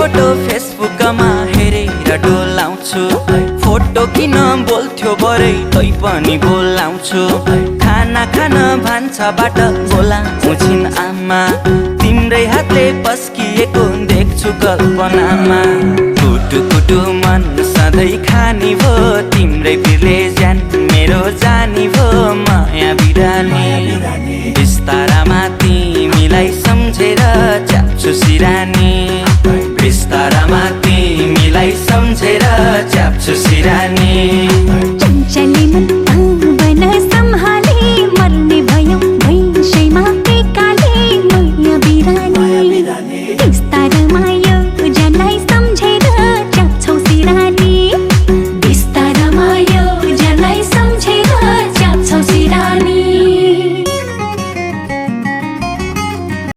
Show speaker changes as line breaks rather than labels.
photo फेसबुकमा हेरेर डोलाउँछु photo किन बोल्थ्यो बरै तै पनि बोलाउँछु खाना खान भान्साबाट बोलाउँछिन् आमा तिम्रै हातले पस्किएको देख्छु कल्पनामा कुटु कुटु मन सधैँ खानी भो तिम्रै पिरले ज्यान मेरो जानी भो माया बिरानी बिस्तारामा तिमीलाई सम्झेर च्याप्छु सिरानी बिस्तारामा तिमीलाई सम्झेर च्याप्छु सिरानी